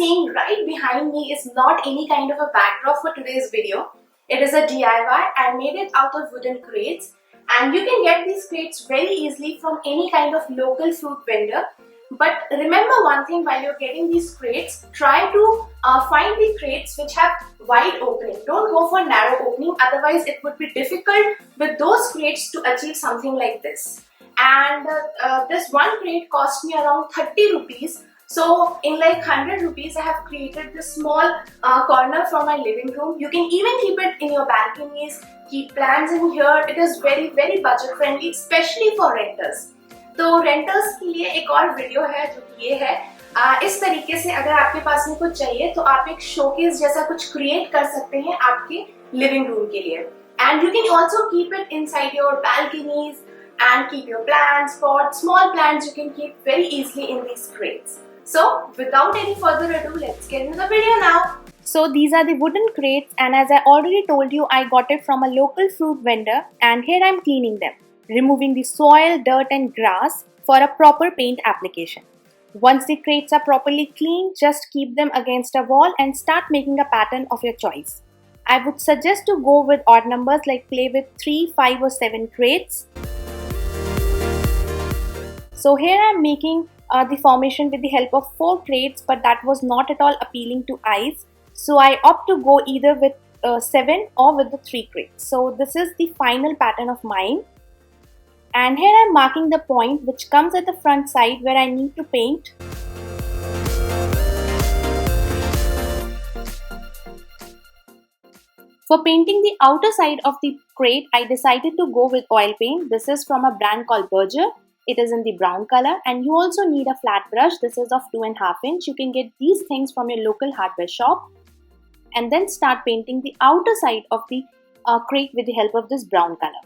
seeing right behind me is not any kind of a backdrop for today's video. It is a DIY. I made it out of wooden crates, and you can get these crates very easily from any kind of local fruit vendor. But remember one thing, while you're getting these crates, try to find the crates which have wide opening. Don't go for narrow opening, otherwise it would be difficult with those crates to achieve something like this. And this one crate cost me around 30 rupees. So in like 100 rupees, I have created this small corner for my living room. You can even keep it in your balconies, keep plants in here. It is very budget friendly, especially for renters. तो renters के लिए एक और video है जो ये है। इस तरीके से अगर आपके पास में कुछ चाहिए तो आप एक शोकेस जैसा कुछ क्रिएट कर सकते हैं आपके लिविंग रूम के लिए। And you can also keep it inside your balconies and keep your plants, pots, small plants you can keep very easily in these crates. So without any further ado, let's get into the video now. So these are the wooden crates, and as I already told you, I got it from a local fruit vendor, and here I'm cleaning them, removing the soil, dirt and grass for a proper paint application. Once the crates are properly cleaned, just keep them against a wall and start making a pattern of your choice. I would suggest to go with odd numbers, like play with 3, 5 or 7 crates. So here I am making the formation with the help of 4 crates, but that was not at all appealing to eyes. So I opt to go either with 7 or with the 3 crates. So this is the final pattern of mine. And here I am marking the point which comes at the front side where I need to paint. For painting the outer side of the crate, I decided to go with oil paint. This is from a brand called Berger. It is in the brown color, and you also need a flat brush. This is of 2.5 inch. You can get these things from your local hardware shop. And then start painting the outer side of the crate with the help of this brown color.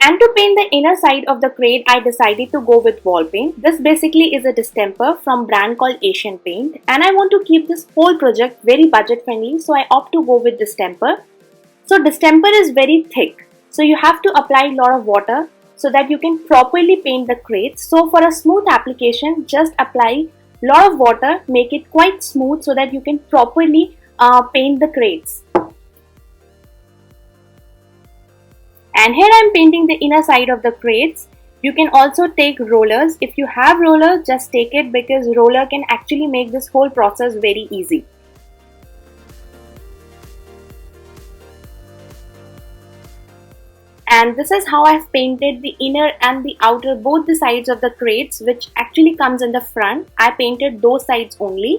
And to paint the inner side of the crate, I decided to go with wall paint. This basically is a distemper from brand called Asian Paint, and I want to keep this whole project very budget friendly, so I opt to go with distemper. So distemper is very thick, so you have to apply a lot of water so that you can properly paint the crates. So for a smooth application, just apply a lot of water, make it quite smooth so that you can properly paint the crates. And here I am painting the inner side of the crates. You can also take rollers. If you have rollers, just take it, because roller can actually make this whole process very easy. And this is how I have painted the inner and the outer, both the sides of the crates, which actually comes in the front. I painted those sides only.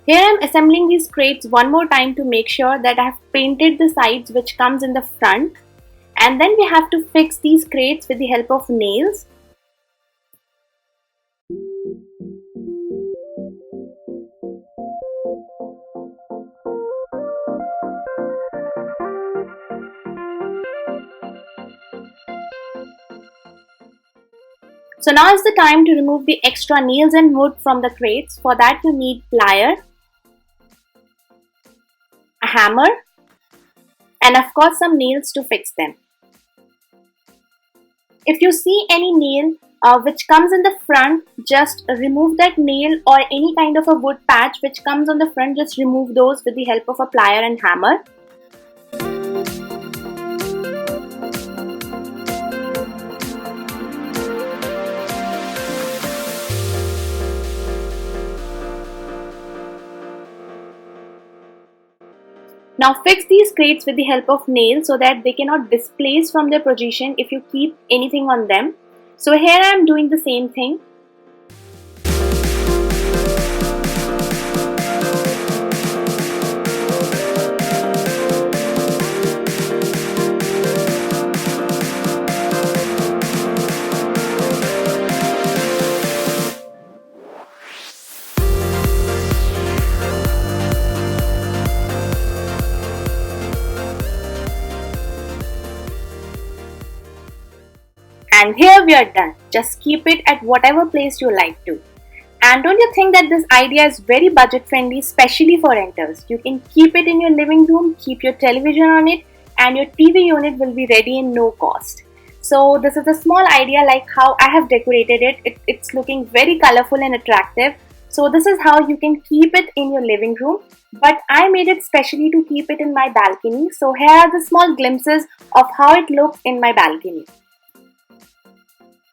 Here I am assembling these crates one more time to make sure that I have painted the sides which comes in the front. And then we have to fix these crates with the help of nails. So now is the time to remove the extra nails and wood from the crates. For that you need plier, a hammer, and of course some nails to fix them. If you see any nail which comes in the front, just remove that nail, or any kind of a wood patch which comes on the front, just remove those with the help of a plier and hammer. Now fix these crates with the help of nails so that they cannot displace from their position if you keep anything on them. So here I am doing the same thing. And here we are done. Just keep it at whatever place you like to. And don't you think that this idea is very budget friendly, especially for renters? You can keep it in your living room, keep your television on it, and your TV unit will be ready in no cost. So this is a small idea like how I have decorated it. It's looking very colorful and attractive. So this is how you can keep it in your living room. But I made it specially to keep it in my balcony. So here are the small glimpses of how it looks in my balcony.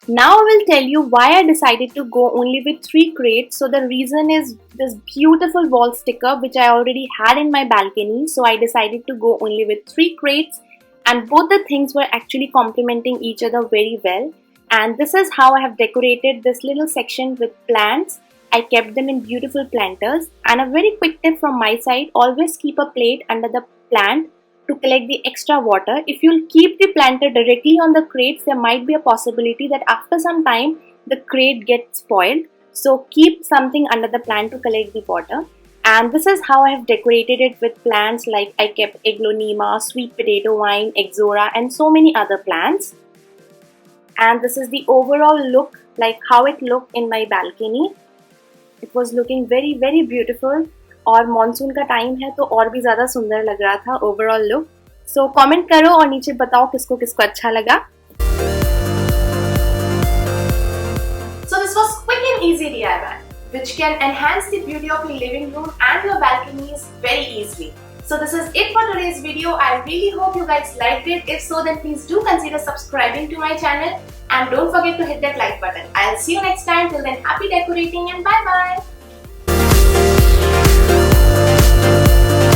Now I will tell you why I decided to go only with 3 crates. So the reason is this beautiful wall sticker which I already had in my balcony. So I decided to go only with 3 crates, and both the things were actually complementing each other very well. And this is how I have decorated this little section with plants. I kept them in beautiful planters. And a very quick tip from my side, always keep a plate under the plant to collect the extra water. If you'll keep the planter directly on the crates, there might be a possibility that after some time the crate gets spoiled. So keep something under the plant to collect the water. And this is how I have decorated it with plants like I kept aglaonema, sweet potato vine, exora, and so many other plants. And this is the overall look, like how it looked in my balcony. It was looking very very beautiful. और monsoon का time है तो और भी ज़्यादा सुंदर लग रहा था ओवरऑल लुक. सो कमेंट करो और नीचे बताओ किसको किसको अच्छा लगा. So this was quick and easy DIY which can enhance the beauty of your living room and your balconies very easily. So this is it for today's video. I really hope you guys liked it. If so, then please do consider subscribing to my channel and don't forget to hit that like button. I'll see you next time. Till then, happy decorating and bye bye.